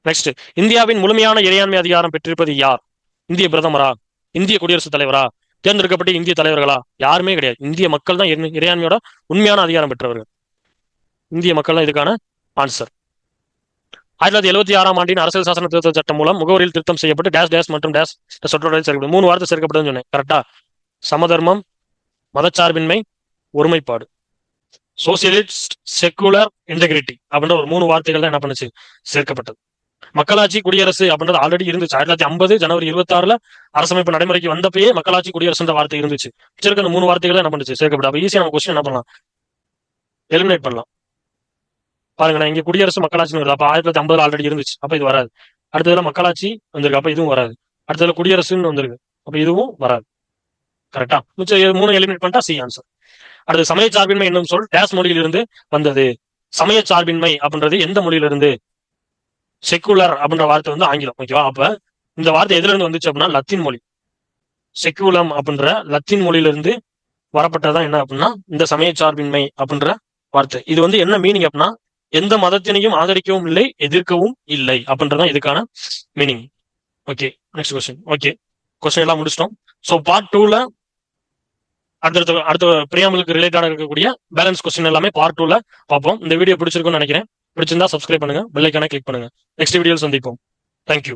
Next, இந்தியாவின் முழுமையான இறையாண்மை அதிகாரம் பெற்றிருப்பது யார்? இந்திய பிரதமரா? இந்திய குடியரசுத் தலைவரா? தேர்ந்தெடுக்கப்பட்ட இந்திய தலைவர்களா? யாருமே கிடையாது. இந்திய மக்கள் தான் இறையாண்மையோட உண்மையான அதிகாரம் பெற்றவர்கள். இந்திய மக்கள் தான் இதுக்கான ஆன்சர். 1976ஆம் ஆண்டின் அரசியல் சாசன திருத்த சட்டம் மூலம் முகவரியில் திருத்தம் செய்யப்பட்டு டேஷ் டேஷ் மற்றும் டேஷ் சொற்றொடரில் சேர்க்கப்படும். 3 வார்த்தை சேர்க்கப்பட்டதுன்னு சொன்னேன். கரெக்டா? சமதர்மம், மதச்சார்பின்மை, ஒருமைப்பாடு. சோசியலிஸ்ட், செக்குலர், இன்டெகிரிட்டி அப்படின்ற ஒரு 3 வார்த்தைகள் தான் என்ன பண்ணுச்சு, சேர்க்கப்பட்டது. மக்களாட்சி, குடியரசு அப்படின்றது ஆல்ரெடி இருந்துச்சு. 1950 ஜனவரி 26 அரசமைப்பு நடைமுறைக்கு வந்தப்பயே மக்களாட்சி, குடியரசுன்ற வார்த்தை இருந்துச்சு. வச்சிருக்க 3 வார்த்தைகள் என்ன பண்ணுச்சு, சேர்க்கப்பட்டது. அப்ப ஈஸியா நம்ம கொஸ்டின் என்ன பண்ணலாம், எலிமினேட் பண்ணலாம். பாருங்க, இங்க குடியரசு மக்களாட்சின்னு வருது. அப்ப 1950 ஆல்ரெடி இருந்துச்சு. அப்ப இது வராது. அடுத்ததுல மக்களாட்சி வந்திருக்கு. அப்ப இதுவும் வராது. அடுத்ததுல குடியரசுன்னு வந்திருக்கு. அப்ப இதுவும் வராது. கரெக்டா? மிச்சம் 3 எலிமினேட் பண்ணிட்டா சி ஆன்சர். அடுத்து, சமய சார்பின்மை என்னும் சொல் டேஷ் மொழியிலிருந்து வந்தது. சமய சார்பின்மை அப்படின்றது எந்த மொழியிலிருந்து? செக்குலர் அப்படின்ற வார்த்தை வந்து ஆங்கிலம். ஓகேவா? அப்ப இந்த வார்த்தை எதுல இருந்து வந்துச்சு அப்படின்னா லத்தீன் மொழி. செக்குலம் அப்படின்ற லத்தீன் மொழியிலிருந்து வரப்பட்டதான் என்ன அப்படின்னா இந்த சமய சார்பின்மை அப்படின்ற வார்த்தை. இது வந்து என்ன மீனிங் அப்படின்னா எந்த மதத்தினையும் ஆதரிக்கவும் இல்லை, எதிர்க்கவும் இல்லை அப்படின்றதான் இதுக்கான meaning. Okay, next question. Okay, question எல்லாம் முடிச்சிட்டோம். ஸோ பார்ட் 2ல அடுத்த பிரியாமலுக்கு ரிலேட்டடா இருக்கக்கூடிய பேலன்ஸ் கொஸ்டின் எல்லாமே பார்ட் 2ல பார்ப்போம். இந்த வீடியோ பிடிச்சிருக்கும்னு நினைக்கிறேன். பிடிச்சிருந்தா சப்ஸ்கிரைப் பண்ணுங்க, பெல் ஐகானை கிளிக் பண்ணுங்க. நெக்ஸ்ட் வீடியோவில் சந்திப்போம். தேங்க்யூ.